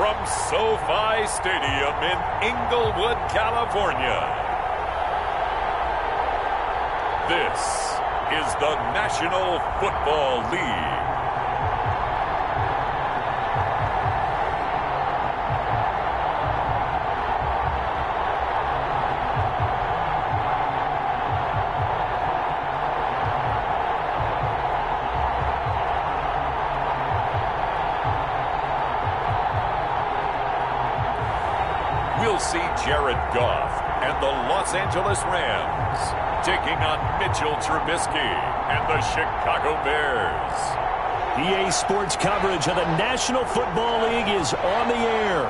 from SoFi Stadium in Inglewood, California. This is the National Football League. We'll see Jared Goff and the Los Angeles Rams taking on Mitchell Trubisky and the Chicago Bears. EA Sports coverage of the National Football League is on the air.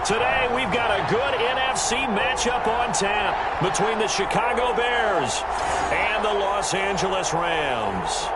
Today we've got a good NFC matchup on tap between the Chicago Bears and the Los Angeles Rams.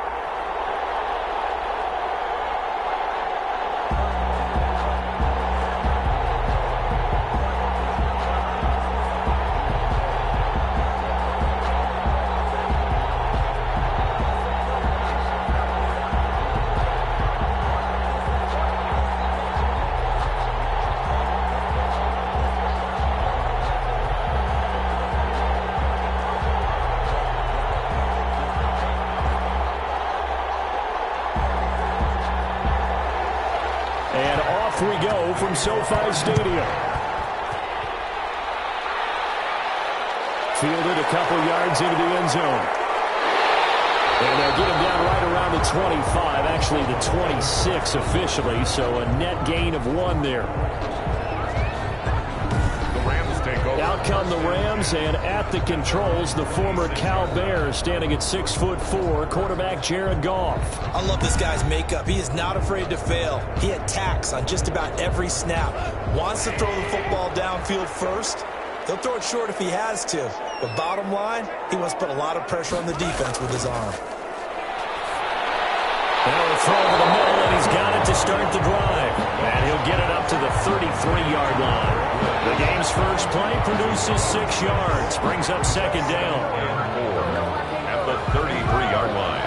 And off we go from SoFi Stadium. Fielded a couple yards into the end zone. And they'll get him down right around the 25, actually the 26 officially, so a net gain of 1 there. Out come the Rams, and at the controls, the former Cal Bears standing at 6'4", quarterback Jared Goff. I love this guy's makeup. He is not afraid to fail. He attacks on just about every snap. Wants to throw the football downfield first. He'll throw it short if he has to. But bottom line, he wants to put a lot of pressure on the defense with his arm. That'll throw over the middle, and he's got it to start the drive. And he'll get it up to the 33-yard line. The game's first play produces 6 yards, brings up second down. At the 33-yard line.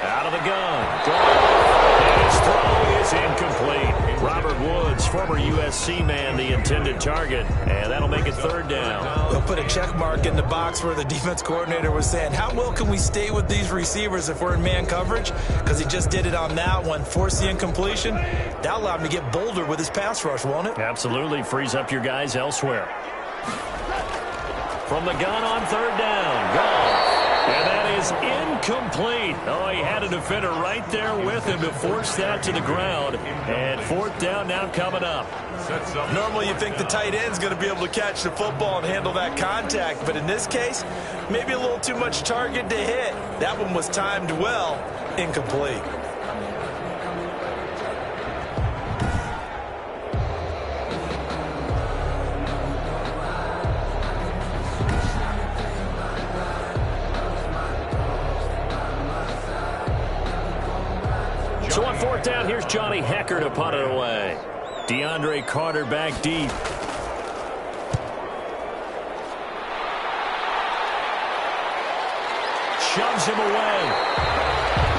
Out of the gun. And his throw is incomplete. Robert Woods, former USC man, the intended target. And that'll make it third down. They'll put a check mark in the box where the defense coordinator was saying, how well can we stay with these receivers if we're in man coverage? Because he just did it on that one, forced the incompletion. That'll allow him to get bolder with his pass rush, won't it? Absolutely. Frees up your guys elsewhere. From the gun on third down. Goff. And that is incomplete. Oh, he had a defender right there with him to force that to the ground. And fourth down now coming up. Normally you think the tight end's going to be able to catch the football and handle that contact. But in this case, maybe a little too much target to hit. That one was timed well. Incomplete. So on fourth down, here's Johnny Hecker to punt it away. DeAndre Carter back deep. Shoves him away.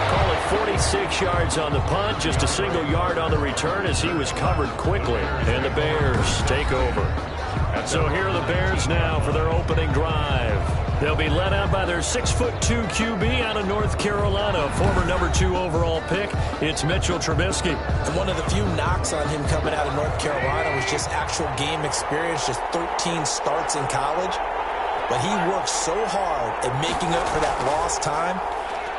Call it 46 yards on the punt, just a single yard on the return as he was covered quickly. And the Bears take over. So here are the Bears now for their opening drive. They'll be led out by their 6'2" QB out of North Carolina, former number 2 overall pick. It's Mitchell Trubisky. And one of the few knocks on him coming out of North Carolina was just actual game experience, just 13 starts in college. But he worked so hard at making up for that lost time.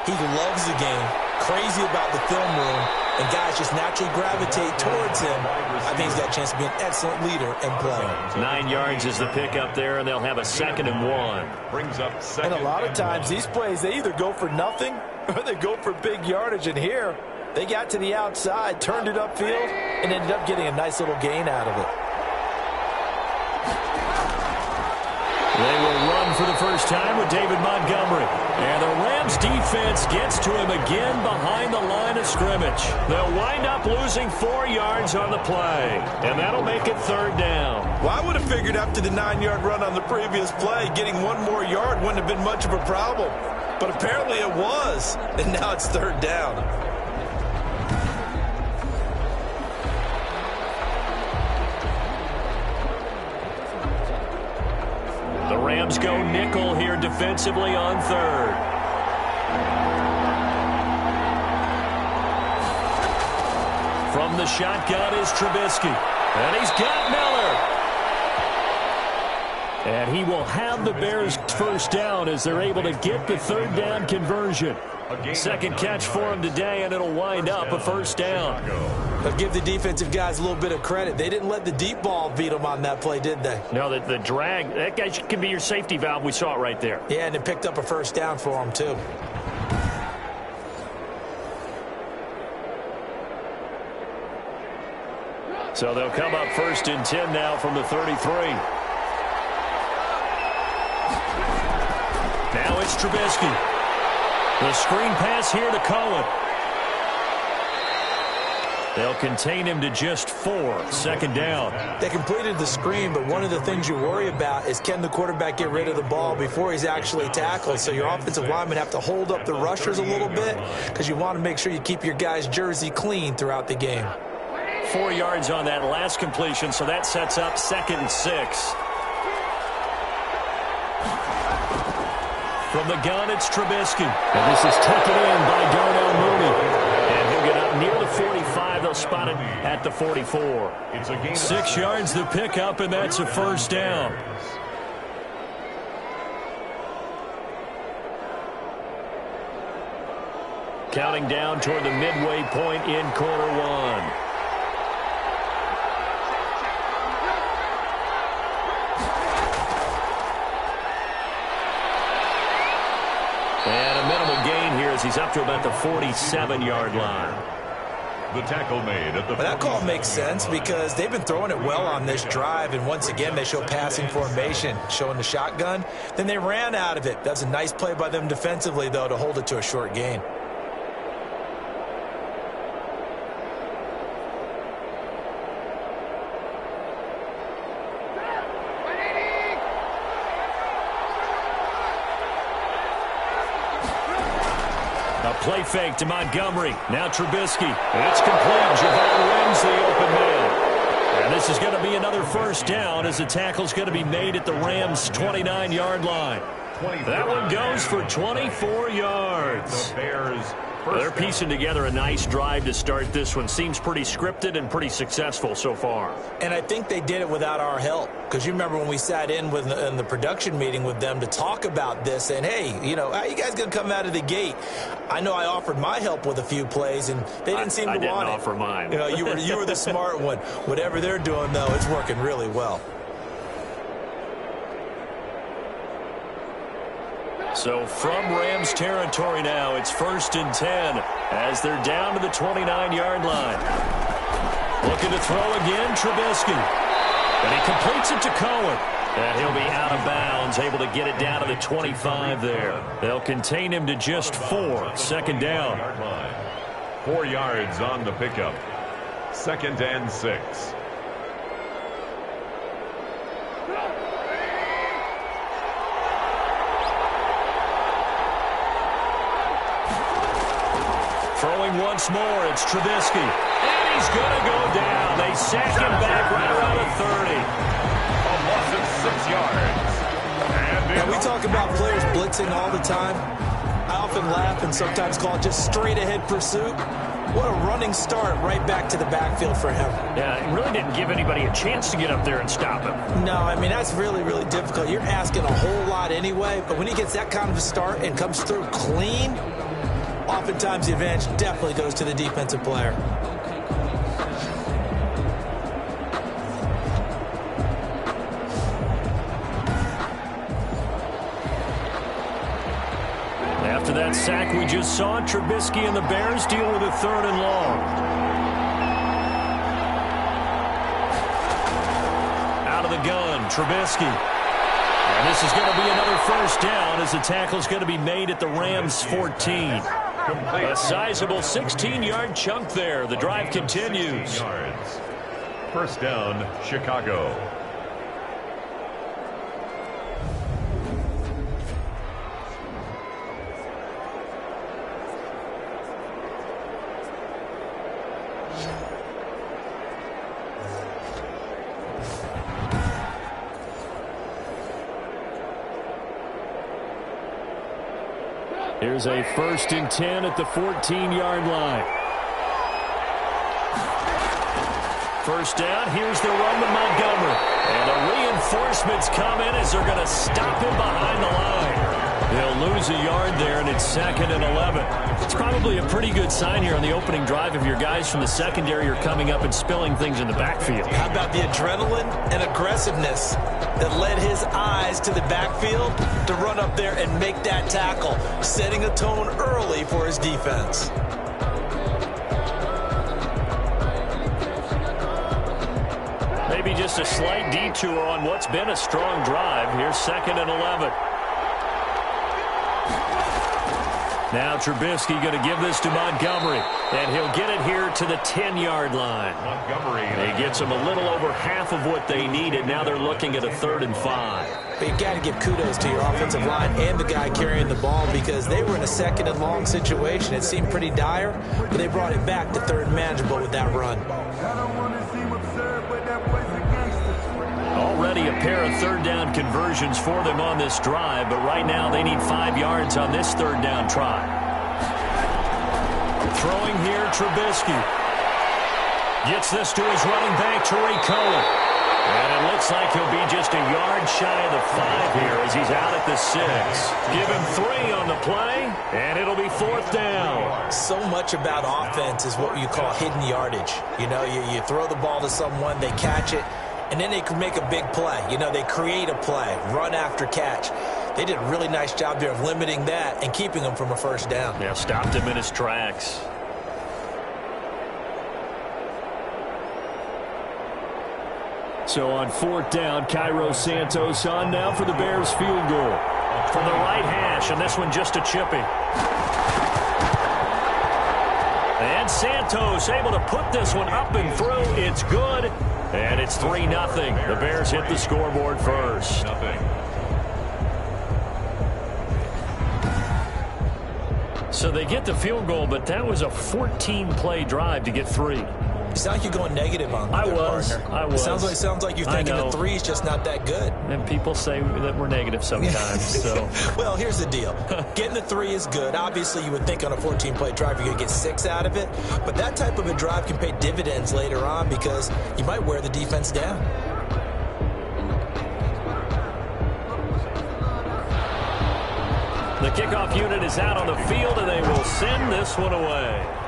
He loves the game, crazy about the film room, and guys just naturally gravitate towards him. I think he's got a chance to be an excellent leader and player. 9 yards is the pickup there, and they'll have a 2nd and 1. Brings up second. And a lot of times these plays, they either go for nothing or they go for big yardage. And here, they got to the outside, turned it upfield, and ended up getting a nice little gain out of it. They will run for the first time with David Montgomery. And the Rams defense gets to him again behind the line of scrimmage. They'll wind up losing 4 yards on the play. And that'll make it 3rd down. Well, I would have figured after the 9-yard run on the previous play, getting 1 more yard wouldn't have been much of a problem. But apparently it was. And now it's 3rd down. The Rams go nickel here defensively on 3rd. From the shotgun is Trubisky. And he's got Miller. And he will have the Bears' first down as they're able to get the 3rd down conversion. Second catch for him today, and it'll wind up a 1st down. But give the defensive guys a little bit of credit. They didn't let the deep ball beat them on that play, did they? No, the drag, that guy can be your safety valve. We saw it right there. Yeah, and it picked up a 1st down for them, too. So they'll come up 1st and 10 now from the 33. Now it's Trubisky. The screen pass here to Cohen. They'll contain him to just 4. 2nd down. They completed the screen, but one of the things you worry about is can the quarterback get rid of the ball before he's actually tackled. So your offensive linemen have to hold up the rushers a little bit because you want to make sure you keep your guys' jersey clean throughout the game. 4 yards on that last completion, so that sets up 2nd and 6. From the gun, it's Trubisky. And this is taken in by Darnell Mooney. And he'll get up near the 45. They'll spot it at the 44. 6 yards the pickup, and that's a 1st down. Counting down toward the midway point in quarter 1. And a minimal gain here as he's up to about the 47-yard line. The tackle made at the. But that call makes sense because they've been throwing it well on this drive, and once again they show passing formation, showing the shotgun. Then they ran out of it. That's a nice play by them defensively, though, to hold it to a short gain. Play fake to Montgomery. Now Trubisky. It's complete. Javon wins the open man. And this is going to be another 1st down as the tackle's going to be made at the Rams' 29-yard line. That one goes for 24 yards. The Bears. They're piecing together a nice drive to start this one. Seems pretty scripted and pretty successful so far. And I think they did it without our help. Because you remember when we sat in the production meeting with them to talk about this, and hey, you know, how you guys going to come out of the gate? I know I offered my help with a few plays, and they didn't seem to want it. I didn't offer mine. You know, you were the smart one. Whatever they're doing, though, it's working really well. So from Rams territory now, it's 1st and 10 as they're down to the 29-yard line. Looking to throw again, Trubisky. And he completes it to Cohen. And he'll be out of bounds, able to get it down to the 25 there. They'll contain him to just 4. 2nd down. 4 yards on the pickup. 2nd and 6. Throwing once more, it's Trubisky. And he's going to go down. They sack him back right around the 30. A loss of 6 yards. And we talk about players blitzing all the time. I often laugh and sometimes call it just straight-ahead pursuit. What a running start right back to the backfield for him. Yeah, it really didn't give anybody a chance to get up there and stop him. No, I mean, that's really, really difficult. You're asking a whole lot anyway, but when he gets that kind of a start and comes through clean, oftentimes the advantage definitely goes to the defensive player. After that sack we just saw, Trubisky and the Bears deal with a 3rd and long. Out of the gun, Trubisky. And This is going to be another first down as the tackle is going to be made at the Rams' 14. A sizable 16-yard chunk there. The drive continues. First down, Chicago. Here's a 1st and 10 at the 14-yard line. First down, here's the run to Montgomery. And the reinforcements come in as they're going to stop him behind the line. They'll lose a yard there, and it's 2nd and 11. It's probably a pretty good sign here on the opening drive if your guys from the secondary are coming up and spilling things in the backfield. How about the adrenaline and aggressiveness that led his eyes to the backfield to run up there and make that tackle, setting a tone early for his defense. Maybe just a slight detour on what's been a strong drive. Here's 2nd and 11. Now Trubisky going to give this to Montgomery, and he'll get it here to the 10-yard line. Montgomery. He gets them a little over half of what they needed. Now they're looking at a 3rd and 5. But you got to give kudos to your offensive line and the guy carrying the ball because they were in a 2nd and long situation. It seemed pretty dire, but they brought it back to 3rd and manageable with that run. Already a pair of 3rd down conversions for them on this drive, but right now they need 5 yards on this 3rd down try. Throwing here, Trubisky. Gets this to his running back, Tariq Cohen. And it looks like he'll be just a yard shy of the 5 here as he's out at the 6. Give him 3 on the play, and it'll be 4th down. So much about offense is what you call hidden yardage. You know, you throw the ball to someone, they catch it, and then they can make a big play. You know, they create a play, run after catch. They did a really nice job there of limiting that and keeping him from a 1st down. Yeah, stopped him in his tracks. So on 4th down, Cairo Santos on now for the Bears field goal. From the right hash, and this one just a chipping. And Santos able to put this one up and through. It's good. And it's 3-0. The Bears hit the scoreboard first. So they get the field goal, but that was a 14-play drive to get 3. You sound like you're going negative on their partner. I was. Sounds like you're thinking the 3 is just not that good. And people say that we're negative sometimes. So. Well, here's the deal. Getting the 3 is good. Obviously, you would think on a 14-play drive you're going to get 6 out of it. But that type of a drive can pay dividends later on because you might wear the defense down. The kickoff unit is out on the field, and they will send this one away.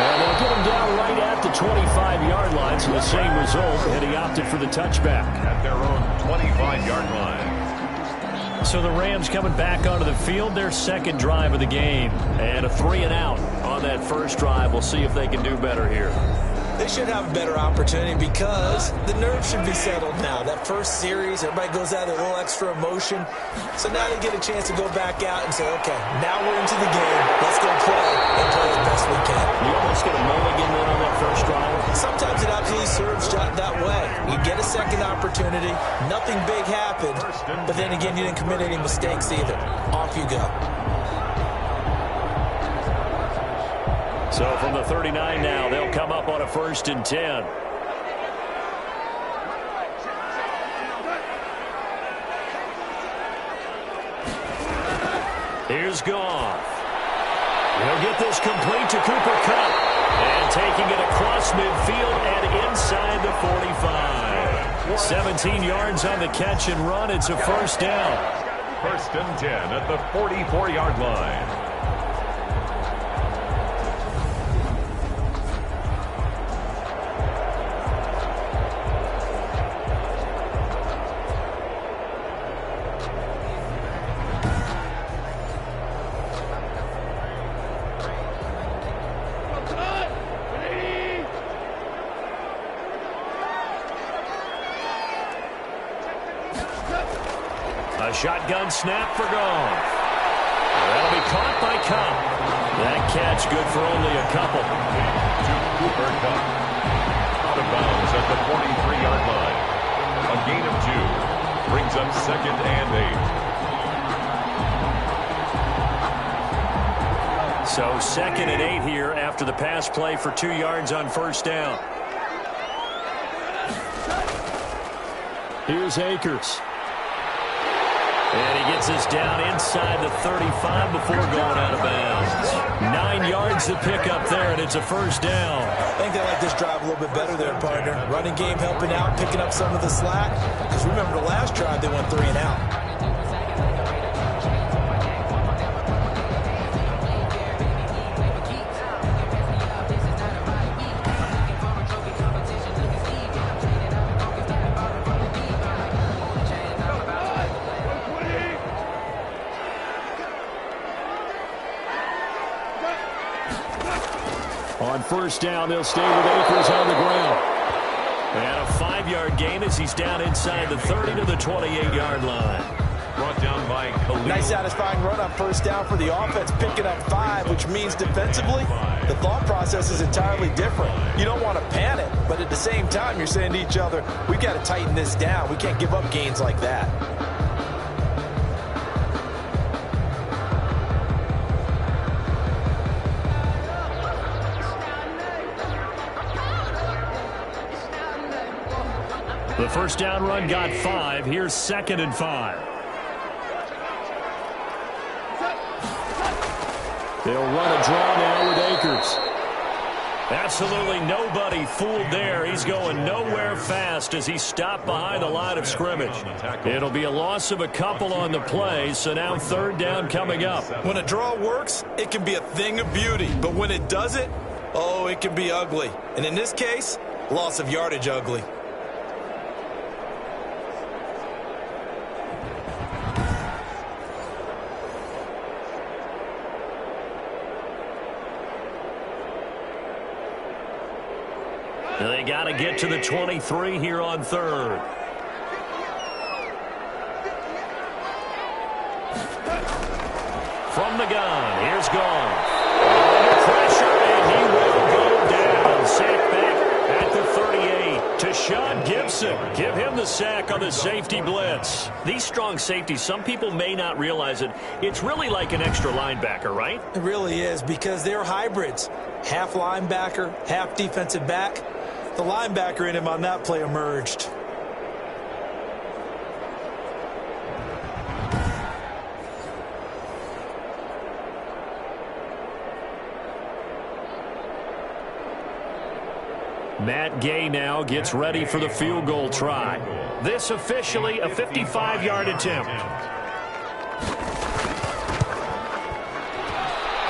And they'll get him down right at the 25-yard line, so the same result, and he opted for the touchback. At their own 25-yard line. So the Rams coming back onto the field, their 2nd drive of the game. And a 3-and-out on that first drive. We'll see if they can do better here. They should have a better opportunity because the nerves should be settled now. That first series, everybody goes out with a little extra emotion. So now they get a chance to go back out and say, okay, now we're into the game. Let's go play and play as best we can. You almost get a mulligan then on that first drive. Sometimes it absolutely serves that way. You get a 2nd opportunity. Nothing big happened. But then again, you didn't commit any mistakes either. Off you go. So from the 39 now, they'll come up on a 1st and 10. Here's Goff. He'll get this complete to Cooper Kupp. And taking it across midfield and inside the 45. 17 yards on the catch and run. It's a 1st down. 1st and 10 at the 44-yard line. A shotgun snap for Goff. That'll be caught by Cup. That catch good for only a couple. To Cooper Cup. Out of bounds at the 43-yard line. A gain of 2. Brings up 2nd and 8. So 2nd and 8 here after the pass play for 2 yards on first down. Here's Akers. And he gets us down inside the 35 before going out of bounds. 9 yards to pick up there, and it's a first down. I think they like this drive a little bit better there, partner. Running game helping out, picking up some of the slack. Because remember the last drive, they went 3 and out. On first down, they'll stay with Akers on the ground. And a 5-yard gain as he's down inside the 30 to the 28-yard line. Brought down by Khalil. Nice satisfying run on first down for the offense, picking up 5, which means defensively, the thought process is entirely different. You don't want to panic, but at the same time, you're saying to each other, we've got to tighten this down. We can't give up gains like that. The first down run got 5. Here's 2nd and 5. They'll run a draw now with Akers. Absolutely nobody fooled there. He's going nowhere fast as he stopped behind the line of scrimmage. It'll be a loss of a couple on the play, so now 3rd down coming up. When a draw works, it can be a thing of beauty. But when it doesn't, oh, it can be ugly. And in this case, loss of yardage ugly. They got to get to the 23 here on 3rd. From the gun, here's Goff. Under pressure, and he will go down. Sack back at the 38. Tashawn Gibson, give him the sack on the safety blitz. These strong safeties, some people may not realize it. It's really like an extra linebacker, right? It really is, because they're hybrids. Half linebacker, half defensive back. The linebacker in him on that play emerged. Matt Gay now gets ready for the field goal try. This officially a 55-yard attempt.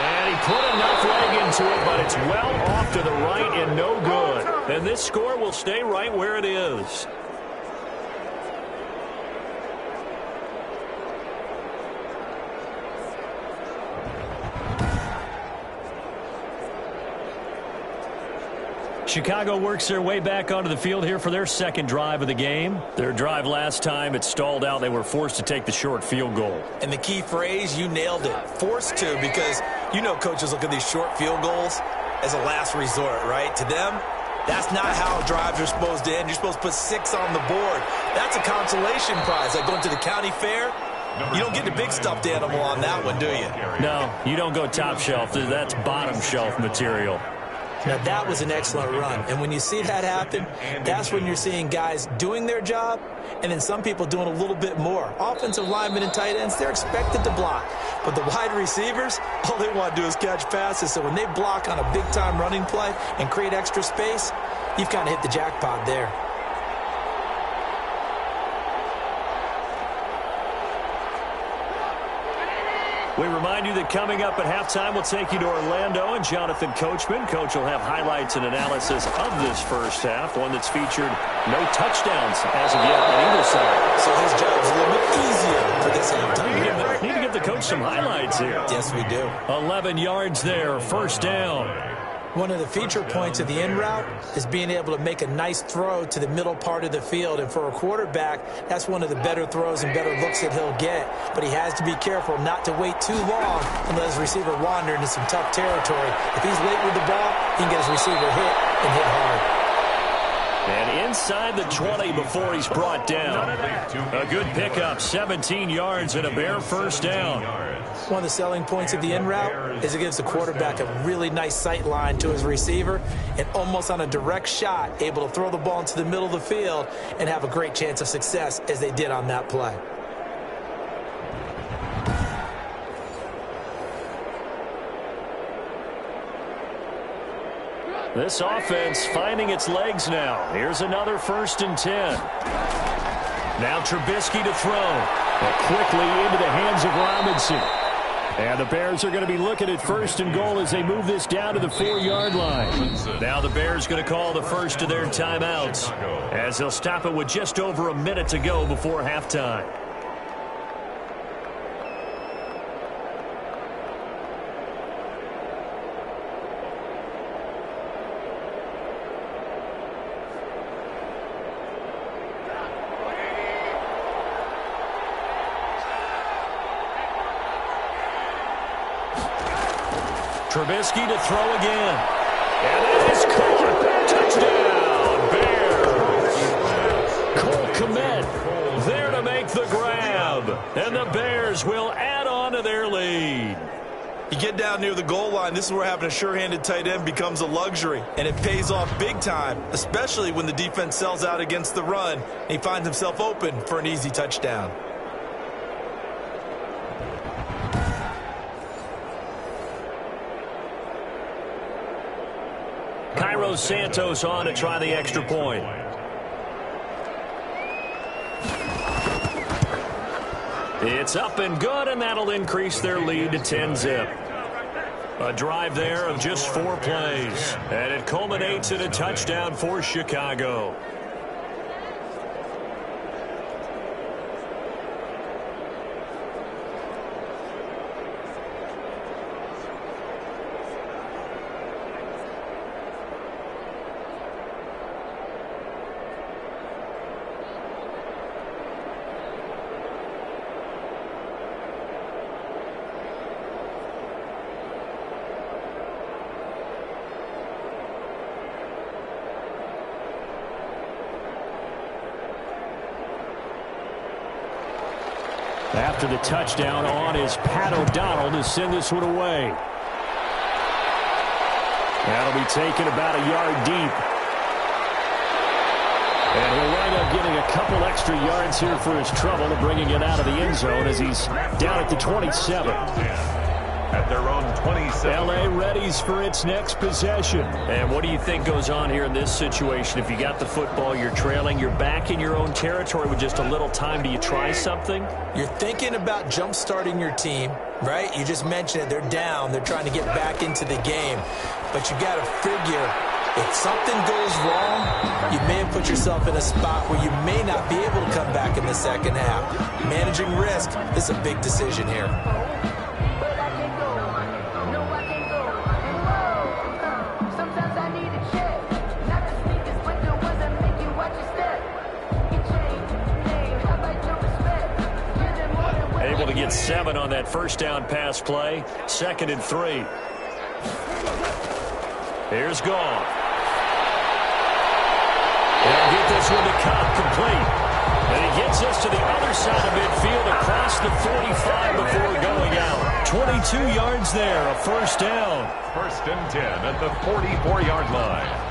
And he put enough leg into it, but it's well off to the right and no good. And this score will stay right where it is. Chicago works their way back onto the field here for their 2nd drive of the game. Their drive last time, it stalled out. They were forced to take the short field goal. And the key phrase, you nailed it. Forced to, because you know coaches look at these short field goals as a last resort, right? To them, that's not how drives are supposed to end. You're supposed to put 6 on the board. That's a consolation prize. Like going to the county fair, you don't get the big stuffed animal on that one, do you? No, you don't go top shelf. That's bottom shelf material. Now, that was an excellent run. And when you see that happen, that's when you're seeing guys doing their job and then some people doing a little bit more. Offensive linemen and tight ends, they're expected to block. But the wide receivers, all they want to do is catch passes. So when they block on a big-time running play and create extra space, you've kind of hit the jackpot there. We remind you that coming up at halftime, we'll take you to Orlando and Jonathan Coachman. Coach will have highlights and analysis of this first half, one that's featured no touchdowns as of yet on either side. So his job's a little bit easier for this halftime. Need to give the coach some highlights here. Yes, we do. 11 yards there, first down. One of the feature points of the in route is being able to make a nice throw to the middle part of the field. And for a quarterback, that's one of the better throws and better looks that he'll get. But he has to be careful not to wait too long and let his receiver wander into some tough territory. If he's late with the ball, he can get his receiver hit and hit hard. And inside the 20 before he's brought down. A good pickup, 17 yards and a Bear first down. One of the selling points of the in route is it gives the quarterback a really nice sight line to his receiver and almost on a direct shot able to throw the ball into the middle of the field and have a great chance of success as they did on that play. This offense finding its legs now. Here's another 1st and 10. Now Trubisky to throw. But quickly into the hands of Robinson. And the Bears are going to be looking at 1st and goal as they move this down to the 4-yard line. Now the Bears going to call the first of their timeouts as they'll stop it with just over a minute to go before halftime. Trubisky to throw again. And that is caught. Touchdown, Bears. Cole Kmet there to make the grab. And the Bears will add on to their lead. You get down near the goal line, this is where having a sure-handed tight end becomes a luxury. And it pays off big time, especially when the defense sells out against the run. And he finds himself open for an easy touchdown. Cairo Santos on to try the extra point. It's up and good, and that'll increase their lead to 10-zip. A drive there of just 4 plays, and it culminates in a touchdown for Chicago. After the touchdown on is Pat O'Donnell to send this one away. That'll be taken about a yard deep. And he'll wind up getting a couple extra yards here for his trouble of bringing it out of the end zone as he's down at the 27. At their own 27. L.A. readies for its next possession. And what do you think goes on here in this situation? If you got the football, you're trailing, you're back in your own territory with just a little time. Do you try something? You're thinking about jump-starting your team, right? You just mentioned it. They're down. They're trying to get back into the game. But you got to figure, if something goes wrong, you may have put yourself in a spot where you may not be able to come back in the second half. Managing risk is a big decision here. To get 7 on that first down pass play. 2nd and 3. Here's Goff. They'll get this one to Cobb complete. And he gets us to the other side of midfield across the 45 before going out. 22 yards there, a first down. 1st and 10 at the 44-yard line.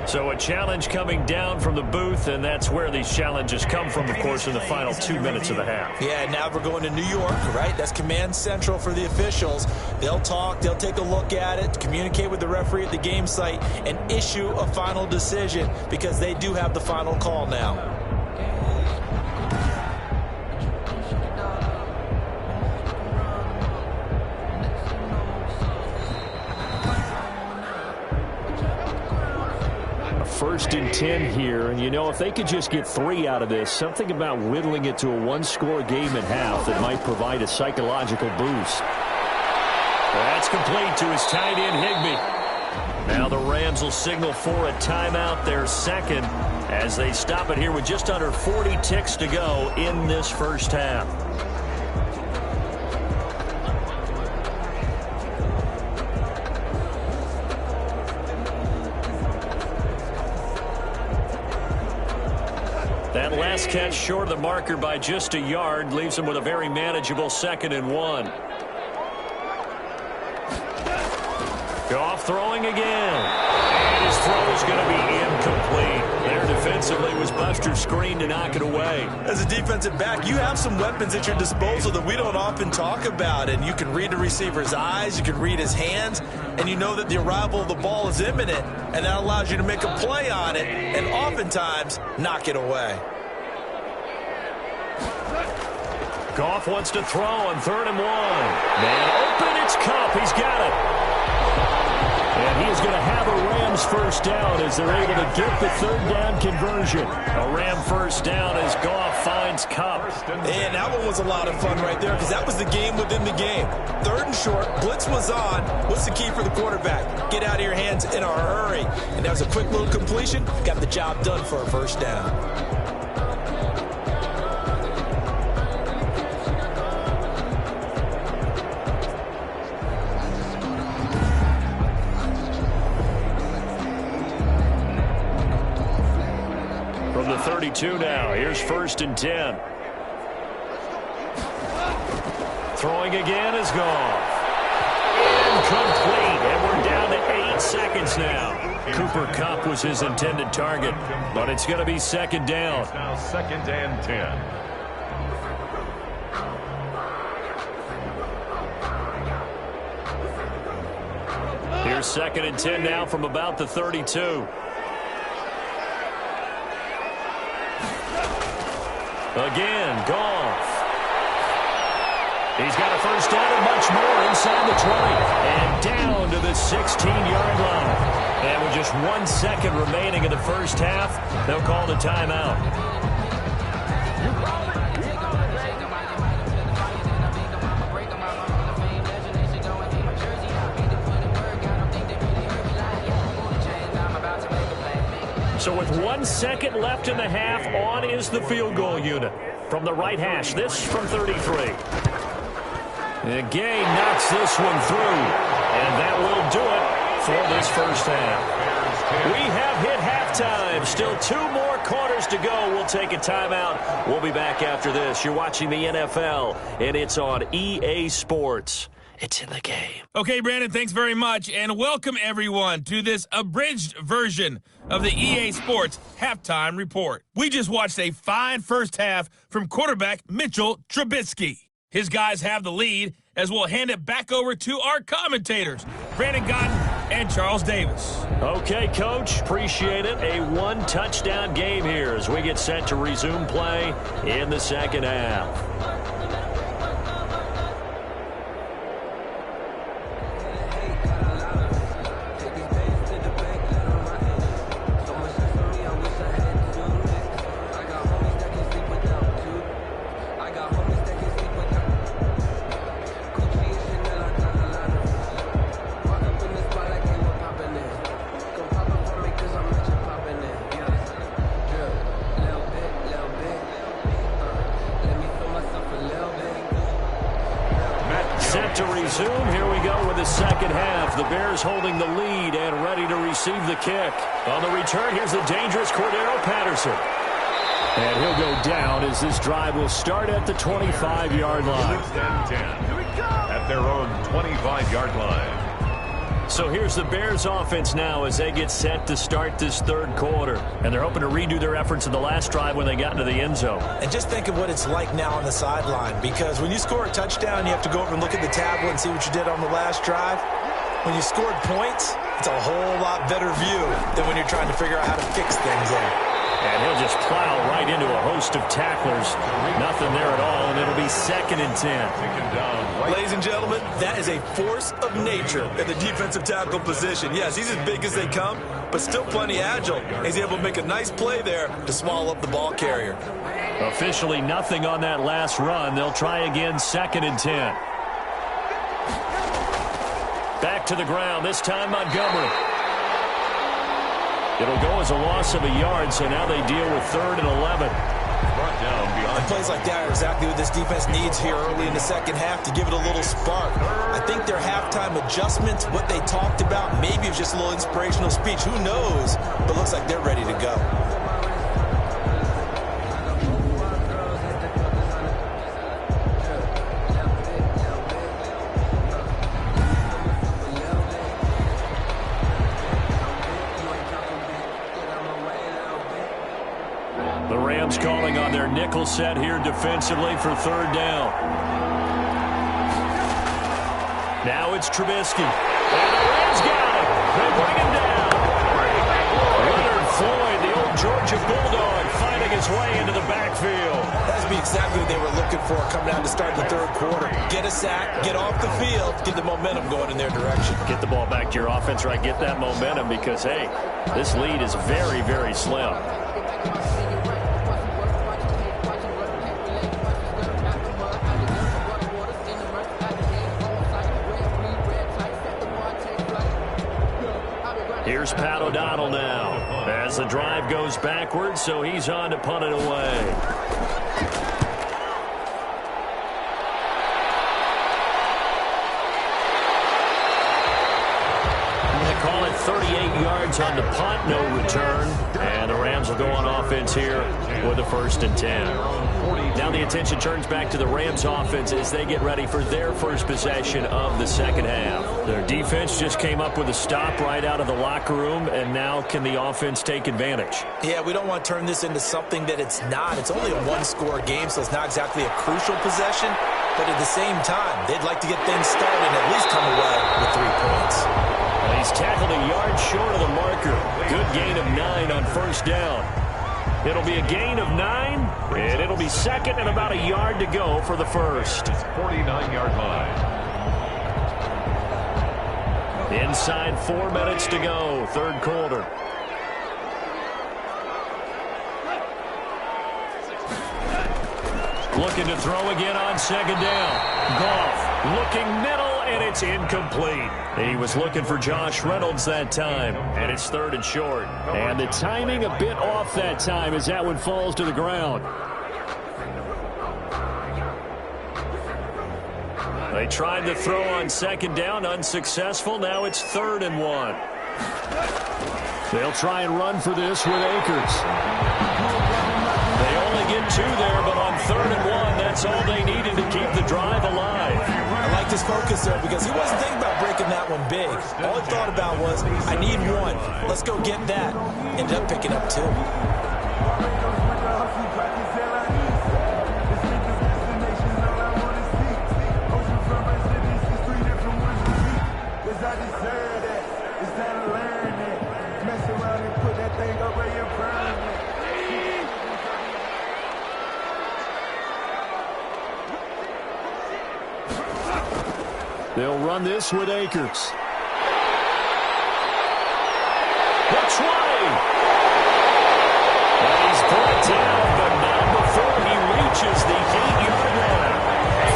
So a challenge coming down from the booth, and that's where these challenges come from, of course, in the final 2 minutes of the half. Yeah, now we're going to New York, right? That's command central for the officials. They'll talk, they'll take a look at it, communicate with the referee at the game site, and issue a final decision because they do have the final call now. first and 10 here, and you know, if they could just get 3 out of this, something about whittling it to a one-score game at half that might provide a psychological boost. That's complete to his tight end, Higbee. Now the Rams will signal for a timeout, their second, as they stop it here with just under 40 ticks to go in this first half. That last catch short of the marker by just a yard leaves him with a very manageable 2nd and 1. Goff throwing again. And his throw is going to be incomplete. There defensively was Buster screen to knock it away. As a defensive back, you have some weapons at your disposal that we don't often talk about. And you can read the receiver's eyes, you can read his hands, and you know that the arrival of the ball is imminent. And that allows you to make a play on it and oftentimes knock it away. Goff wants to throw on 3rd and 1. Man open, it's Kupp. He's got it. And he is going to have a Rams first down as they're able to get the 3rd down conversion. A Ram first down as Goff finds Kupp. And that one was a lot of fun right there because that was the game within the game. 3rd and short, blitz was on. What's the key for the quarterback? Get out of your hands in a hurry. And that was a quick little completion. Got the job done for a first down. From the 32 now, here's 1st and 10. Throwing again is Goff. Incomplete, and we're down to 8 seconds now. Cooper Kupp was his intended target, but it's going to be 2nd down. It's now 2nd and 10. Here's 2nd and 10 now from about the 32. Again, Goff. He's got a first down and much more inside the 20. And down to the 16-yard line. And with just 1 second remaining in the first half, they'll call the timeout. So with 1 second left in the half, on is the field goal unit. From the right hash, this from 33. And Gay knocks this one through. And that will do it for this first half. We have hit halftime. Still 2 more quarters to go. We'll take a timeout. We'll be back after this. You're watching the NFL, and it's on EA Sports. It's in the game. Okay, Brandon, thanks very much. And welcome, everyone, to this abridged version of the EA Sports Halftime Report. We just watched a fine first half from quarterback Mitchell Trubisky. His guys have the lead as we'll hand it back over to our commentators, Brandon Gotton and Charles Davis. Okay, Coach, appreciate it. A 1-touchdown game here as we get set to resume play in the second half. To resume, here we go with the second half. The Bears holding the lead and ready to receive the kick. On the return, here's the dangerous Cordero Patterson. And he'll go down as this drive will start at the 25-yard line. 6th and 10 at their own 25-yard line. So here's the Bears offense now as they get set to start this third quarter. And they're hoping to redo their efforts in the last drive when they got into the end zone. And just think of what it's like now on the sideline, because when you score a touchdown, you have to go over and look at the tablet and see what you did on the last drive. When you scored points, it's a whole lot better view than when you're trying to figure out how to fix things there. And he'll just plow right into a host of tacklers. Nothing there at all, and it'll be 2nd and 10. Ladies and gentlemen, that is a force of nature in the defensive tackle position. Yes, he's as big as they come, but still plenty agile. He's able to make a nice play there to swallow up the ball carrier. Officially nothing on that last run. They'll try again, 2nd and 10. Back to the ground, this time Montgomery. It'll go as a loss of a yard, so now they deal with 3rd and 11. Brought down beyond. Plays like that are exactly what this defense needs here early in the second half to give it a little spark. I think their halftime adjustments, what they talked about, maybe it's just a little inspirational speech. Who knows? But looks like they're ready to go. Calling on their nickel set here defensively for 3rd down. Now it's Trubisky. And the Rams got it. They bring him down. Leonard Floyd, the old Georgia Bulldog, finding his way into the backfield. That's exactly what they were looking for coming out to start the 3rd quarter. Get a sack, get off the field, get the momentum going in their direction. Get the ball back to your offense, right? Get that momentum because, hey, this lead is very, very slim. Here's Pat O'Donnell now as the drive goes backwards, so he's on to punt it away. They call it 38 yards on the punt, no return. And the Rams will go on offense here with a 1st and 10. Now the attention turns back to the Rams offense as they get ready for their first possession of the second half. Their defense just came up with a stop right out of the locker room, and now can the offense take advantage? Yeah, we don't want to turn this into something that it's not. It's only a 1-score game, so it's not exactly a crucial possession. But at the same time, they'd like to get things started and at least come away with 3 points. He's tackled a yard short of the marker. Good gain of 9 on 1st down. It'll be a gain of 9, and it'll be 2nd and about a yard to go for the 1st. 49-yard line. Inside 4 minutes to go, 3rd quarter. Looking to throw again on 2nd down. Goff looking middle, and it's incomplete. He was looking for Josh Reynolds that time, and it's 3rd and short. And the timing a bit off that time as that one falls to the ground. They tried to throw on 2nd down, unsuccessful. Now it's 3rd and 1. They'll try and run for this with Akers. They only get 2 there, but on 3rd and 1, that's all they needed to keep the drive alive. I like his focus there because he wasn't thinking about breaking that one big. All he thought about was, I need 1. Let's go get that. Ended up picking up 2. They'll run this with Akers. The try. And he's brought down, but not before he reaches the 8-yard line.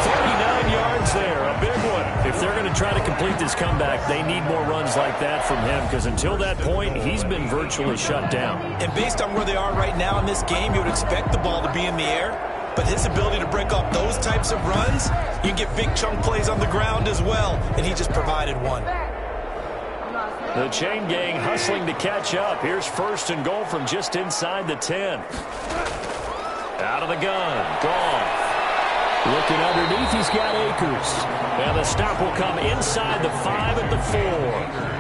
39 yards there, a big one. If they're going to try to complete this comeback, they need more runs like that from him because until that point, he's been virtually shut down. And based on where they are right now in this game, you would expect the ball to be in the air. But his ability to break off those types of runs, you can get big chunk plays on the ground as well, and he just provided one. The chain gang hustling to catch up. Here's 1st and goal from just inside the 10. Out of the gun, Goff. Looking underneath, he's got Akers. And the stop will come inside the 5 at the 4.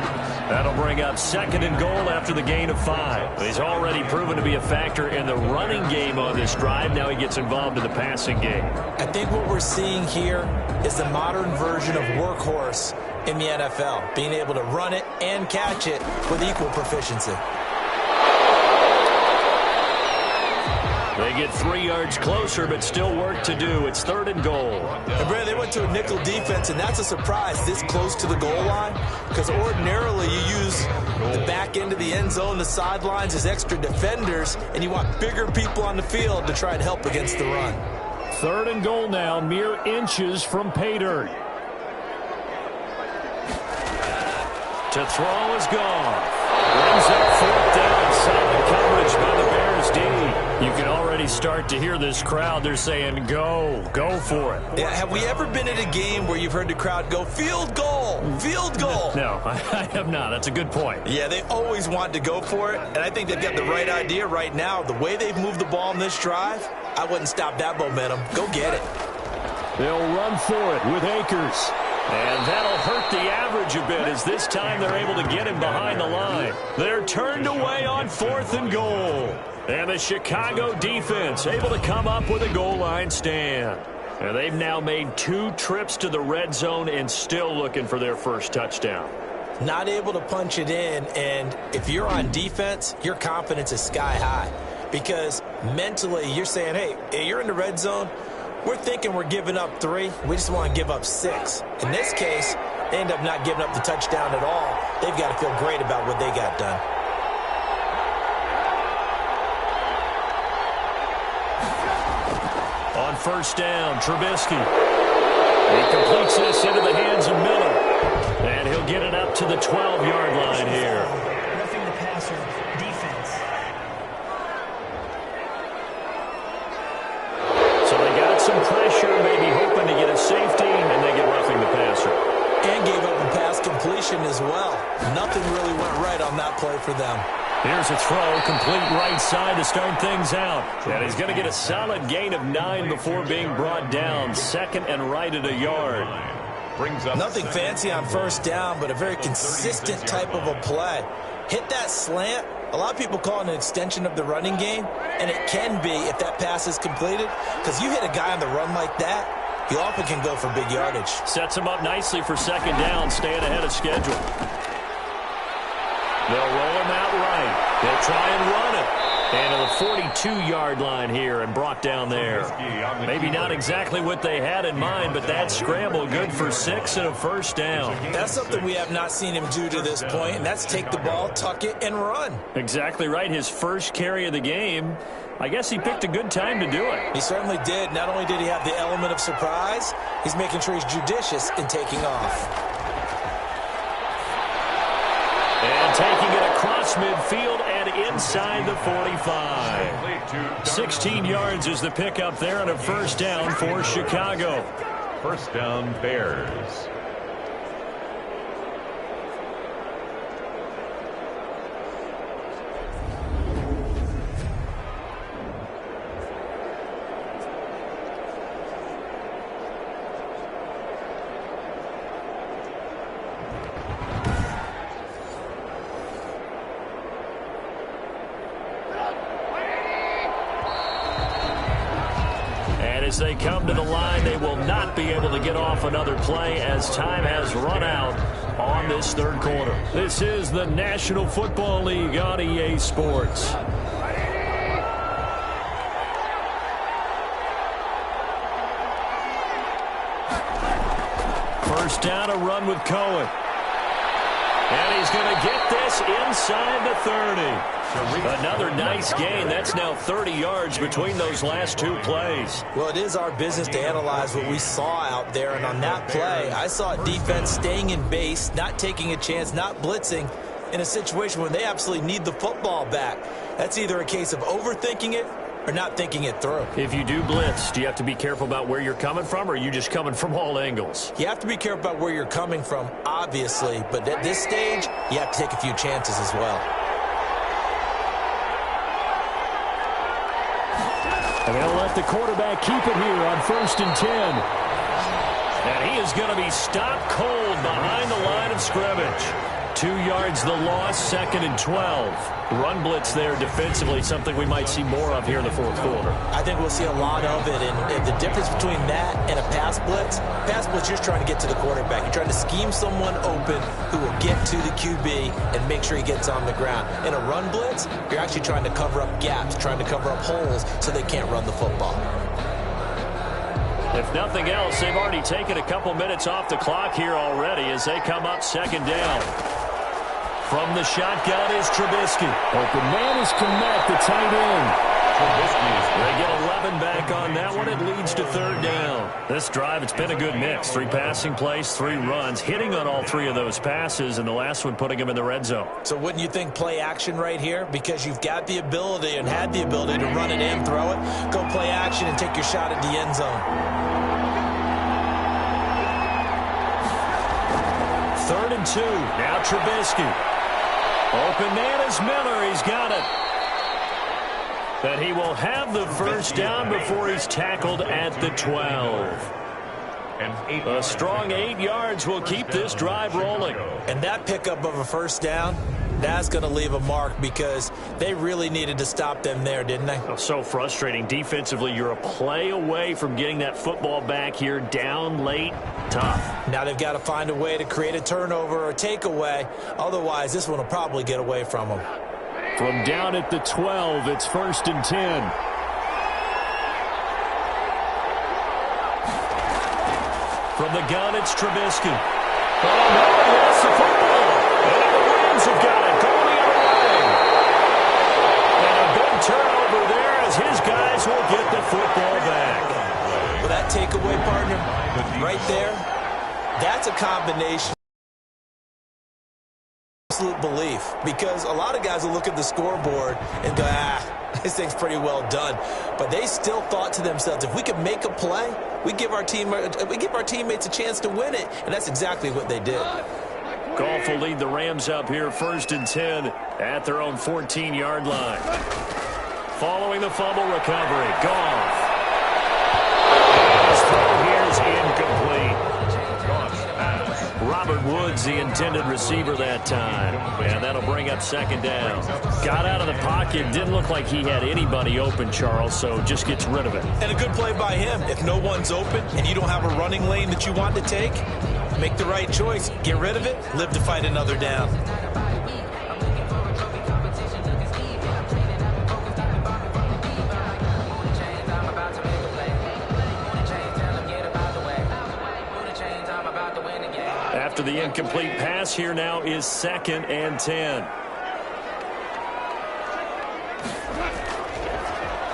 That'll bring up 2nd and goal after the gain of 5. He's already proven to be a factor in the running game on this drive. Now he gets involved in the passing game. I think what we're seeing here is the modern version of workhorse in the NFL, being able to run it and catch it with equal proficiency. They get 3 yards closer, but still work to do. It's 3rd and goal. And Brad, they went to a nickel defense, and that's a surprise this close to the goal line, because ordinarily you use the back end of the end zone, the sidelines as extra defenders, and you want bigger people on the field to try and help against the run. 3rd and goal now, mere inches from pay dirt. To throw is gone. Brings up 4th down. Solid coverage by the Bears D. You can already start to hear this crowd. They're saying, go for it. Yeah, have we ever been at a game where you've heard the crowd go, field goal, field goal? No, I have not. That's a good point. Yeah, they always want to go for it, and I think they've got the right idea right now. The way they've moved the ball in this drive, I wouldn't stop that momentum. Go get it. They'll run for it with Akers. And that'll hurt the average a bit as this time they're able to get him behind the line. They're turned away on 4th and goal. And the Chicago defense able to come up with a goal line stand. And they've now made 2 trips to the red zone and still looking for their first touchdown. Not able to punch it in, and if you're on defense, your confidence is sky high. Because mentally you're saying, hey, you're in the red zone. We're thinking we're giving up 3. We just want to give up 6. In this case, they end up not giving up the touchdown at all. They've got to feel great about what they got done. On 1st down, Trubisky. He completes this into the hands of Miller. And he'll get it up to the 12-yard line here. Roughing the passer, defense. So they got some pressure, maybe hoping to get a safety, and they get roughing the passer. And gave up a pass completion as well. Nothing really went right on that play for them. Here's a throw, complete right side to start things out. And he's going to get a solid gain of 9 before being brought down. 2nd and right at a yard. Nothing fancy on 1st down, but a very consistent type of a play. Hit that slant. A lot of people call it an extension of the running game, and it can be if that pass is completed, because you hit a guy on the run like that, he often can go for big yardage. Sets him up nicely for 2nd down, staying ahead of schedule. They'll roll him out right. They'll try and run it. And to the 42-yard line here and brought down there. Maybe not exactly what they had in mind, but that scramble good for 6 and a 1st down. That's something we have not seen him do to this point, and that's take the ball, tuck it, and run. Exactly right. His first carry of the game. I guess he picked a good time to do it. He certainly did. Not only did he have the element of surprise, he's making sure he's judicious in taking off. And taking it across midfield and inside the 45. 16 yards is the pickup there and a 1st down for Chicago. 1st down, Bears. As they come to the line, they will not be able to get off another play as time has run out on this 3rd quarter. This is the National Football League on EA Sports. First down, a run with Cohen. And he's going to get this inside the 30. Another nice gain. That's now 30 yards between those last 2 plays. Well, it is our business to analyze what we saw out there. And on that play, I saw defense staying in base, not taking a chance, not blitzing in a situation where they absolutely need the football back. That's either a case of overthinking it or not thinking it through. If you do blitz, do you have to be careful about where you're coming from, or are you just coming from all angles? You have to be careful about where you're coming from, obviously. But at this stage, you have to take a few chances as well. And they'll let the quarterback keep it here on 1st and 10. And he is going to be stopped cold behind the line of scrimmage. 2 yards the loss, 2nd and 12. Run blitz there defensively, something we might see more of here in the fourth quarter. I think we'll see a lot of it, and the difference between that and a pass blitz, you're just trying to get to the quarterback. You're trying to scheme someone open who will get to the QB and make sure he gets on the ground. In a run blitz, you're actually trying to cover up gaps, trying to cover up holes so they can't run the football. If nothing else, they've already taken a couple minutes off the clock here already as they come up 2nd down. From the shotgun is Trubisky. Open man is Kmet, the tight end. They get 11 back on that one. It leads to 3rd down. This drive, it's been a good mix. 3 passing plays, 3 runs, hitting on all 3 of those passes, and the last one putting him in the red zone. So wouldn't you think play action right here? Because you've got the ability and had the ability to run it in, throw it, go play action, and take your shot at the end zone. 3rd and 2. Now Trubisky. Open man is Miller. He's got it. But he will have the first down before he's tackled at the 12. A strong 8 yards will keep this drive rolling. And that pickup of a first down, that's going to leave a mark because they really needed to stop them there, didn't they? So frustrating. Defensively, you're a play away from getting that football back here down late. Tough. Now they've got to find a way to create a turnover or a takeaway. Otherwise, this one will probably get away from them. From down at the 12, it's 1st and 10. From the gun, it's Trubisky. Oh, no, he lost the football. And the Rams have got it going the other way. And a big turnover there as his guys will get the football back. Well, that takeaway, partner, right there, that's a combination. Absolute belief, because a lot of guys will look at the scoreboard and go, this thing's pretty well done. But they still thought to themselves, if we could make a play, we give our teammates a chance to win it, and that's exactly what they did. Goff will lead the Rams up here 1st and 10 at their own 14-yard line. Following the fumble recovery, Goff. His throw here is incomplete. Robert Woods, the intended receiver that time. And that'll bring up 2nd down. Got out of the pocket. Didn't look like he had anybody open, Charles, so just gets rid of it. And a good play by him. If no one's open and you don't have a running lane that you want to take, make the right choice. Get rid of it. Live to fight another down. After the incomplete pass, here now is 2nd and 10.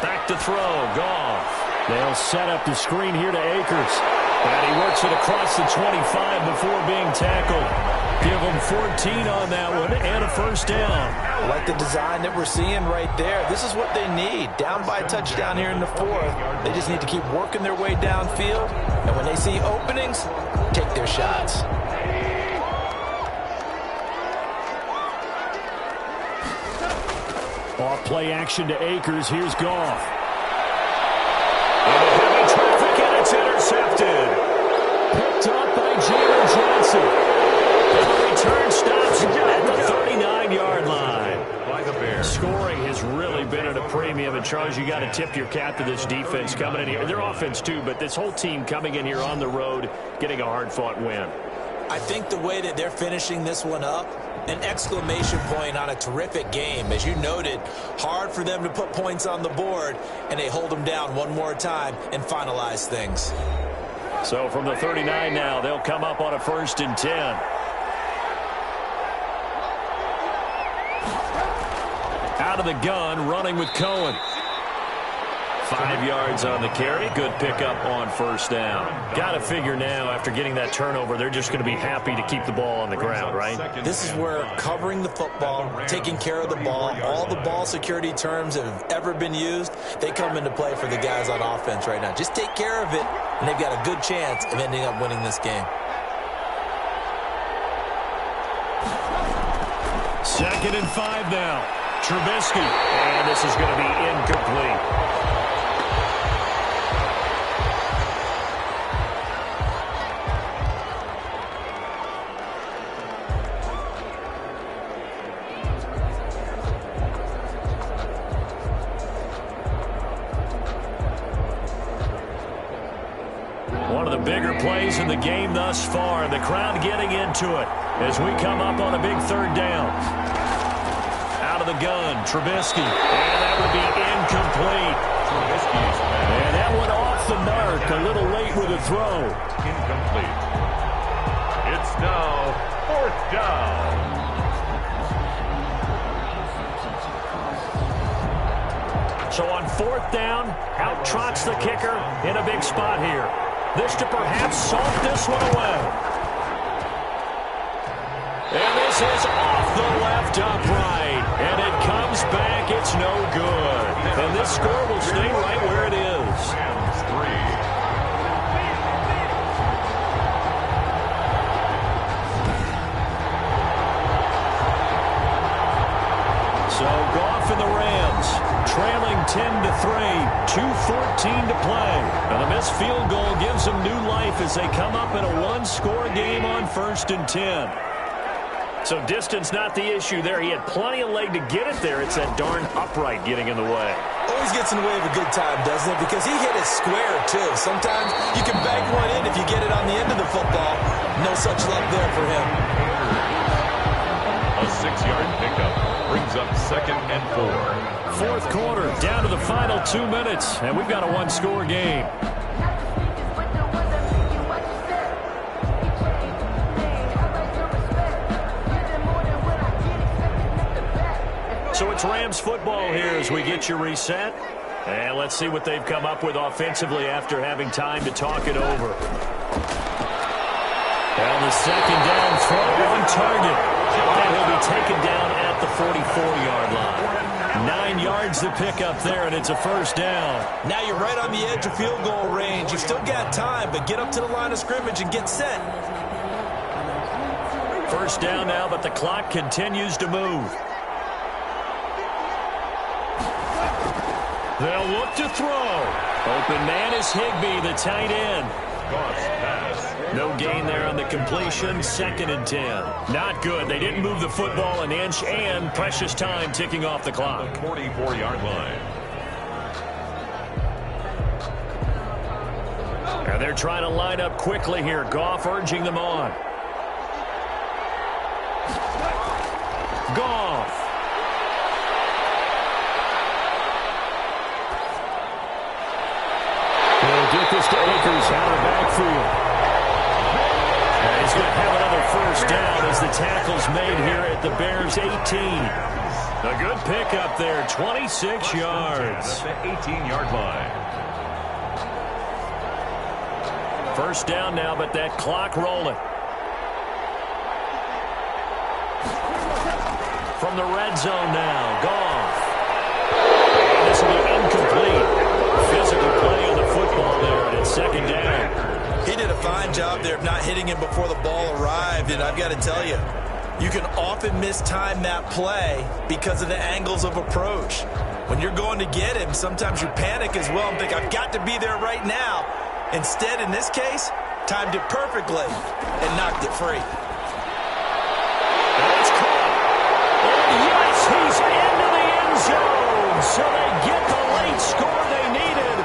Back to throw, Goff. They'll set up the screen here to Akers. And he works it across the 25 before being tackled. Give him 14 on that one and a first down. I like the design that we're seeing right there. This is what they need. Down by a touchdown here in the 4th. They just need to keep working their way downfield. And when they see openings, take their shots. Off play action to Akers. Here's Goff. Into heavy traffic, and it's intercepted. Picked up by Jalen Johnson. And the return stops at the 39-yard line. Scoring has really been at a premium. And, Charles, you got to tip your cap to this defense coming in here. Their offense, too, but this whole team coming in here on the road, getting a hard-fought win. I think the way that they're finishing this one up, an exclamation point on a terrific game. As you noted, hard for them to put points on the board, and they hold them down one more time and finalize things. So from the 39 now, they'll come up on a 1st and 10. Out of the gun, running with Cohen. 5 yards on the carry. Good pickup on first down. Got to figure now, after getting that turnover, they're just going to be happy to keep the ball on the ground, right? This is where covering the football, taking care of the ball, all the ball security terms that have ever been used, they come into play for the guys on offense right now. Just take care of it, and they've got a good chance of ending up winning this game. 2nd and 5 now. Trubisky, and this is going to be incomplete. bigger plays in the game thus far, and the crowd getting into it as we come up on a big third down. Out of the gun, Trubisky, and that would be incomplete. And that went off the mark a little late with a throw. Incomplete. It's now 4th down. So on 4th down, out trots the kicker in a big spot here. This to perhaps salt this one away. And this is off the left upright. And it comes back. It's no good. And this score will stay right where it is. Rams 3. So Goff and the Rams trailing 10-3, 2:14 to play. And the missed field goal gives them new life as they come up in a one-score game on 1st and 10. So distance not the issue there. He had plenty of leg to get it there. It's that darn upright getting in the way. Always gets in the way of a good time, doesn't it? Because he hit it square, too. Sometimes you can bank one in if you get it on the end of the football. No such luck there for him. A 6-yard pickup brings up 2nd and 4. 4th quarter, down to the final 2 minutes, and we've got a one-score game. So it's Rams football here as we get you reset. And let's see what they've come up with offensively after having time to talk it over. And the 2nd down throw on target. And he'll be taken down at the 44-yard line. 9 yards to pick up there, and it's a 1st down. Now you're right on the edge of field goal range. You've still got time, but get up to the line of scrimmage and get set. 1st down now, but the clock continues to move. They'll look to throw. Open man is Higbee, the tight end. No gain there on the completion. 2nd and 10. Not good. They didn't move the football an inch, and precious time ticking off the clock. The 44-yard line. And they're trying to line up quickly here. Goff urging them on. Goff. They'll get this to Akers out of the backfield. And he's going to have another 1st down as the tackle's made here at the Bears' 18. A good pickup there, 26 yards. At the 18-yard line. 1st down now, but that clock rolling. From the red zone now, Goff. And this will be incomplete. Physical play on the football there, and it's 2nd down. He did a fine job there of not hitting him before the ball arrived, and I've got to tell you, you can often mistime that play because of the angles of approach. When you're going to get him, sometimes you panic as well and think, I've got to be there right now. Instead, in this case, timed it perfectly and knocked it free. That's caught. And yes, he's into the end zone. So they get the late score they needed.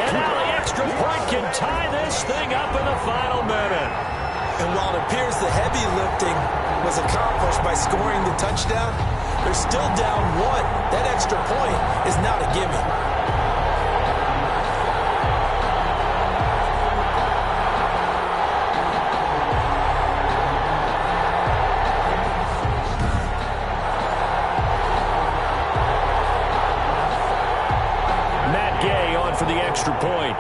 And now the extra point can tie this thing up in the final minute. And while it appears the heavy lifting was accomplished by scoring the touchdown, they're still down 1. That extra point is not a gimme. For the extra point.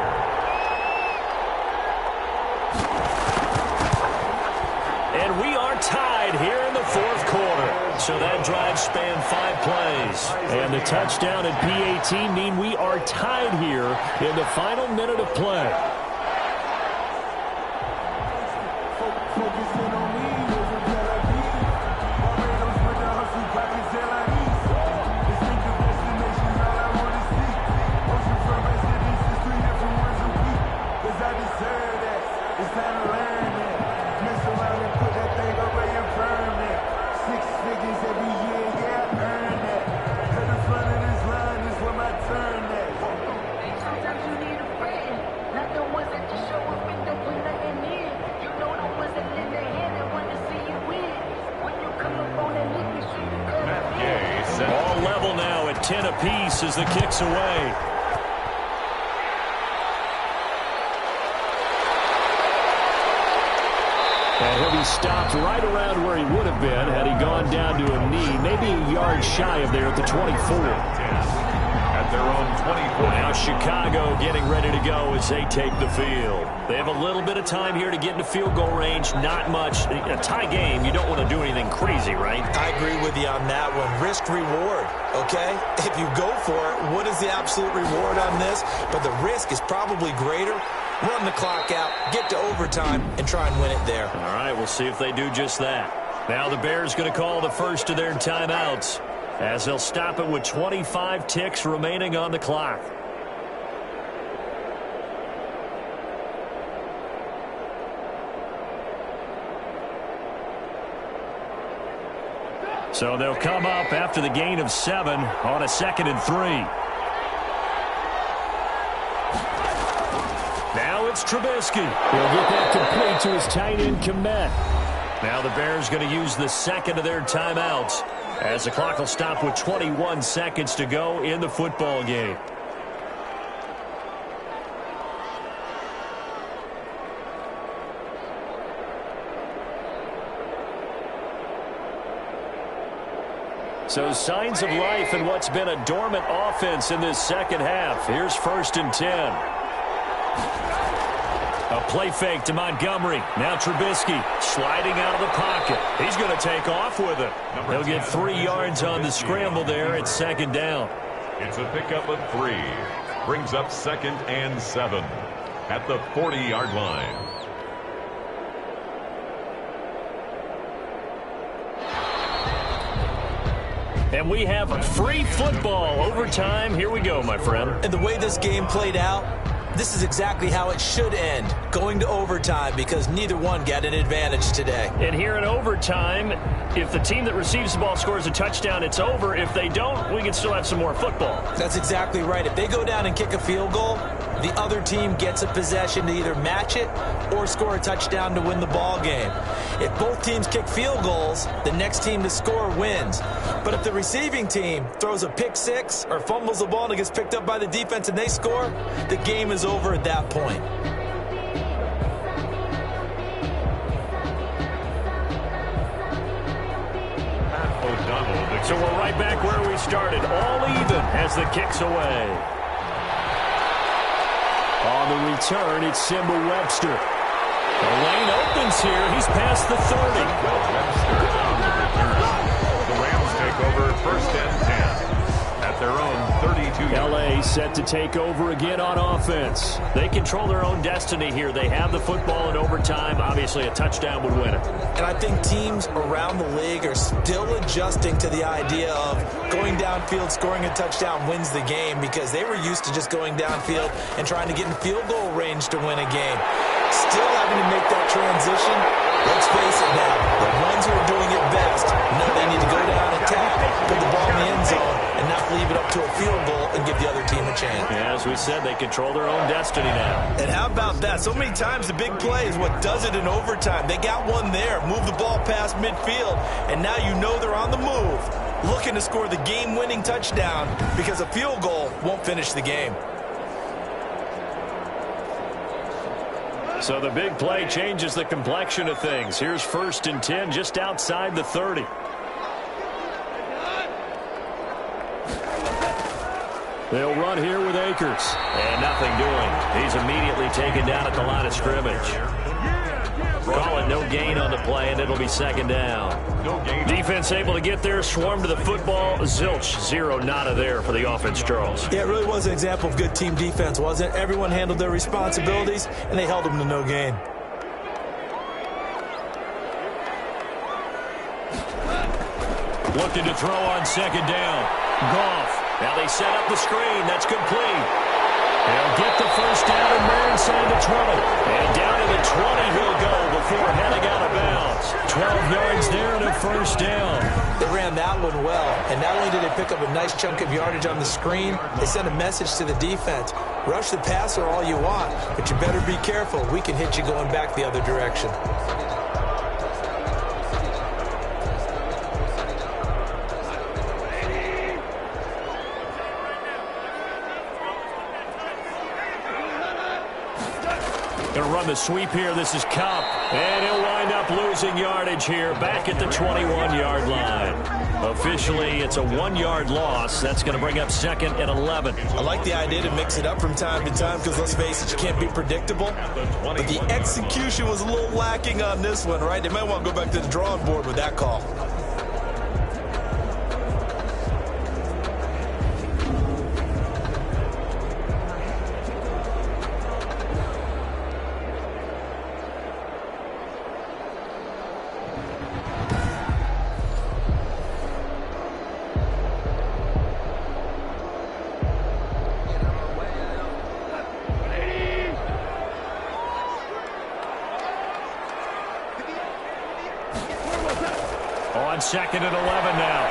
And we are tied here in the 4th quarter. So that drive spanned 5 plays. And the touchdown and PAT mean we are tied here in the final minute of play. 10 apiece as the kick's away. And he'll be stopped right around where he would have been had he gone down to a knee, maybe a yard shy of there at the 24. At their own 24. Now Chicago getting ready to go as they take the field. They have a little bit of time here to get into field goal range. Not much. A tie game, you don't want to do anything crazy, right? I agree with you on that one. Risk reward, okay? If you go for it, what is the absolute reward on this? But the risk is probably greater. Run the clock out, get to overtime, and try and win it there. All right, we'll see if they do just that. Now the Bears going to call the first of their timeouts as they'll stop it with 25 ticks remaining on the clock. So they'll come up after the gain of 7 on a 2nd and 3. Now it's Trubisky. He'll get that complete to his tight end, Komet. Now the Bears going to use the second of their timeouts as the clock will stop with 21 seconds to go in the football game. So signs of life in what's been a dormant offense in this second half. Here's 1st and 10. A play fake to Montgomery. Now Trubisky sliding out of the pocket. He's going to take off with it. He'll get 3 yards on the scramble there at 2nd down. It's a pickup of 3. Brings up 2nd and 7 at the 40-yard line. And we have free football overtime. Here we go, my friend. And the way this game played out, this is exactly how it should end, going to overtime, because neither one got an advantage today. And here in overtime, if the team that receives the ball scores a touchdown, it's over. If they don't, we can still have some more football. That's exactly right. If they go down and kick a field goal, the other team gets a possession to either match it or score a touchdown to win the ball game. If both teams kick field goals, the next team to score wins. But if the receiving team throws a pick six or fumbles the ball and it gets picked up by the defense and they score, the game is over at that point. So we're right back where we started, all even as the kick's away. On the return, it's Simba Webster. The lane opens here. He's past the 30. Webster on the return. The Rams take over 1st and 10 at their own 32. L.A. set to take over again on offense. They control their own destiny here. They have the football in overtime. Obviously, a touchdown would win it. And I think teams around the league are still adjusting to the idea of going downfield, scoring a touchdown wins the game, because they were used to just going downfield and trying to get in field goal range to win a game. Still having to make that transition. Let's face it now, the ones who are doing it best know they need to go down, attack, put the ball in the end zone, and not leave it up to a field goal and give the other team a chance. Yeah, as we said, they control their own destiny now. And how about that? So many times the big play is what does it in overtime. They got one there, move the ball past midfield, and now you know they're on the move, looking to score the game-winning touchdown, because a field goal won't finish the game. So the big play changes the complexion of things. Here's 1st and 10 just outside the 30. They'll run here with Akers. And nothing doing. He's immediately taken down at the line of scrimmage. Call it no gain on the play, and it'll be 2nd down. Defense able to get there, swarm to the football. Zilch, 0 nada there for the offense, Charles. Yeah, it really was an example of good team defense, wasn't it? Everyone handled their responsibilities, and they held them to no gain. Looking to throw on 2nd down. Goff. Now they set up the screen. That's complete. They'll get the 1st down and they're inside the 20. And down to the 20 he'll go before heading out of bounds. 12 yards there and a 1st down. They ran that one well, and not only did they pick up a nice chunk of yardage on the screen, they sent a message to the defense. Rush the passer all you want, but you better be careful. We can hit you going back the other direction. Going to run the sweep here. This is Cup. And he'll wind up losing yardage here back at the 21-yard line. Officially, it's a 1-yard loss. That's going to bring up 2nd and 11. I like the idea to mix it up from time to time because, let's face it, you can't be predictable. But the execution was a little lacking on this one, right? They might want to go back to the drawing board with that call. On 2nd and 11 now.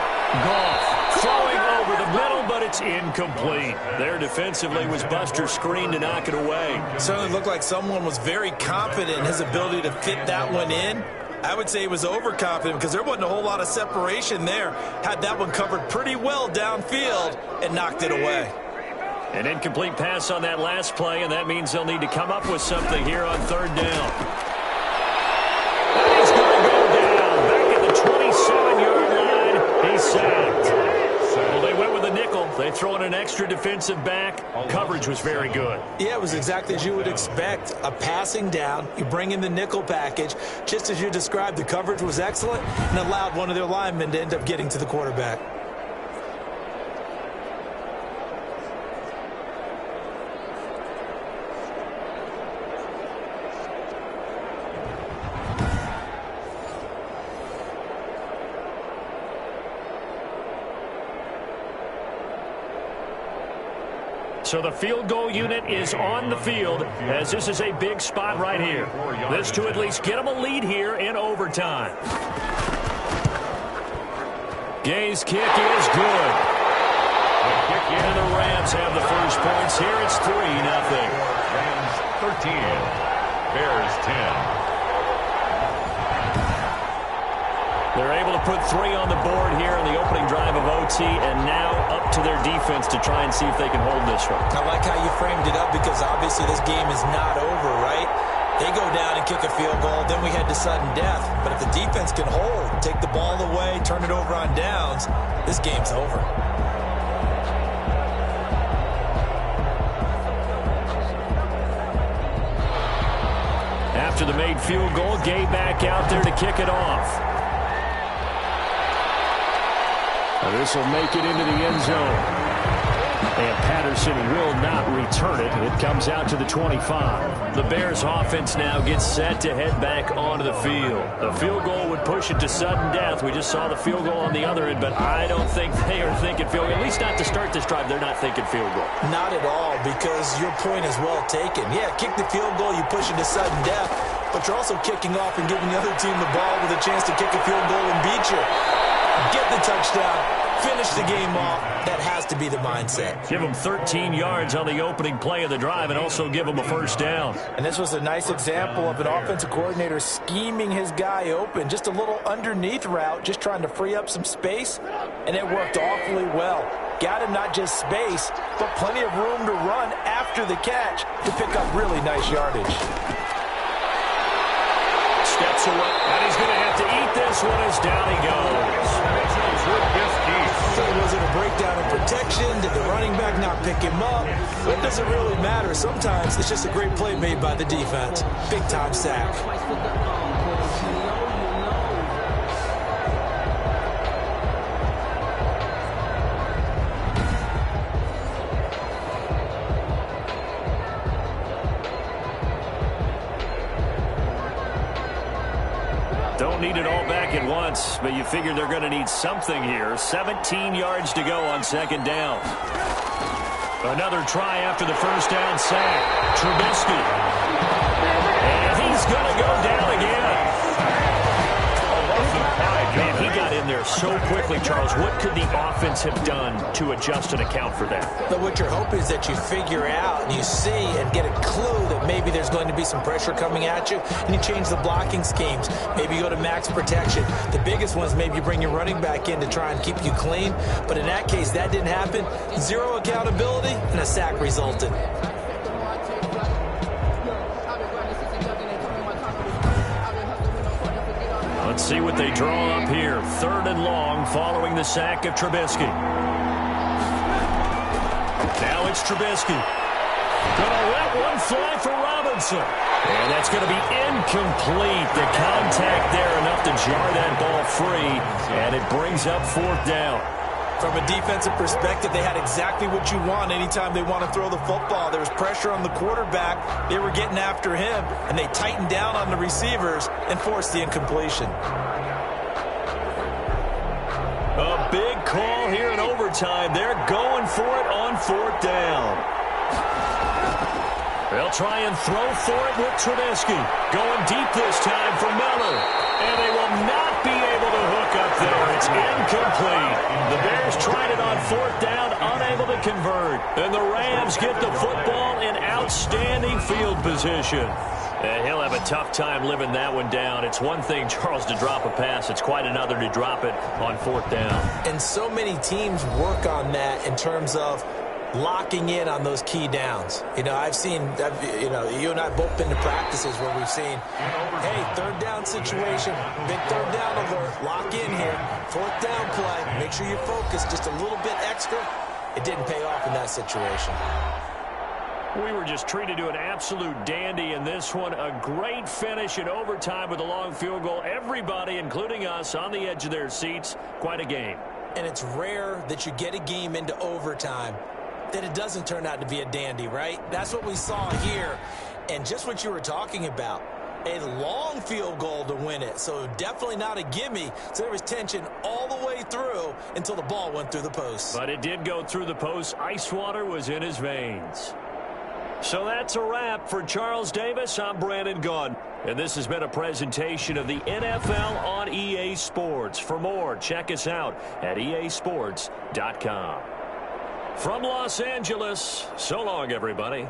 Goff throwing over the middle, but it's incomplete. There defensively was Buster screen to knock it away. Certainly looked like someone was very confident in his ability to fit that one in. I would say he was overconfident because there wasn't a whole lot of separation there. Had that one covered pretty well downfield and knocked it away. An incomplete pass on that last play, and that means they'll need to come up with something here on 3rd down. He's going to go down back at the 27-yard line. He's sacked. Well, they went with a nickel. They throw in an extra defensive back. Coverage was very good. Yeah, it was exactly as you would expect. A passing down. You bring in the nickel package. Just as you described, the coverage was excellent and allowed one of their linemen to end up getting to the quarterback. So the field goal unit is on the field as this is a big spot right here. This to at least get them a lead here in overtime. Gay's kick is good. And the Rams have the first points here. It's 3-0. Rams 13, Bears 10. They're able to put 3 on the board here in the opening drive of OT, and now up to their defense to try and see if they can hold this one. I like how you framed it up because obviously this game is not over, right? They go down and kick a field goal, then we head to sudden death. But if the defense can hold, take the ball away, turn it over on downs, this game's over. After the made field goal, Gay back out there to kick it off. This will make it into the end zone. And Patterson will not return it. It comes out to the 25. The Bears offense now gets set to head back onto the field. The field goal would push it to sudden death. We just saw the field goal on the other end, but I don't think they are thinking field goal. At least not to start this drive. They're not thinking field goal. Not at all, because your point is well taken. Yeah, kick the field goal, you push it to sudden death, but you're also kicking off and giving the other team the ball with a chance to kick a field goal and beat you. Get the touchdown, finish the game off. That has to be the mindset. Give them 13 yards on the opening play of the drive and also give them a first down. And this was a nice example of an offensive coordinator scheming his guy open. Just a little underneath route, just trying to free up some space, and it worked awfully well. Got him not just space, but plenty of room to run after the catch to pick up really nice yardage. Steps away, and he's going to have to eat this one as down he goes. So was it a breakdown in protection? Did the running back not pick him up? It doesn't really matter. Sometimes it's just a great play made by the defense. Big-time sack. Don't need it all back at once, but you figure they're going to need something here. 17 yards to go on second down. Another try after the first down sack. Trubisky. And he's going to go down again. Man, he got in there so quickly, Charles. What could the offense have done to adjust and account for that? But what you're hoping is that you figure out and you see and get a clue that maybe there's going to be some pressure coming at you, and you change the blocking schemes. Maybe you go to max protection. The biggest one is maybe you bring your running back in to try and keep you clean. But in that case, that didn't happen. Zero accountability, and a sack resulted. see what they draw up here. 3rd and long following the sack of Trubisky. Now it's Trubisky. Gonna let one fly for Robinson. And that's going to be incomplete. The contact there enough to jar that ball free. And it brings up 4th down. From a defensive perspective, they had exactly what you want anytime they want to throw the football. There was pressure on the quarterback. They were getting after him, and they tightened down on the receivers and forced the incompletion. A big call here in overtime. They're going for it on 4th down. They'll try and throw for it with Trubisky. Going deep this time for Miller. And they will not be able to hook up there. It's incomplete. The Bears tried it on 4th down, unable to convert. And the Rams get the football in outstanding field position. And he'll have a tough time living that one down. It's one thing, Charles, to drop a pass. It's quite another to drop it on 4th down. And so many teams work on that in terms of locking in on those key downs. You know, you and I have both been to practices where we've seen, hey, 3rd down situation, big 3rd down alert, lock in here, 4th down play, make sure you focus just a little bit extra. It didn't pay off in that situation. We were just treated to an absolute dandy in this one. A great finish in overtime with a long field goal. Everybody, including us, on the edge of their seats. Quite a game. And it's rare that you get a game into overtime that it doesn't turn out to be a dandy, right? That's what we saw here. And just what you were talking about, a long field goal to win it. So definitely not a gimme. So there was tension all the way through until the ball went through the post. But it did go through the post. Ice water was in his veins. So that's a wrap for Charles Davis. I'm Brandon Gunn. And this has been a presentation of the NFL on EA Sports. For more, check us out at easports.com. From Los Angeles, so long, everybody.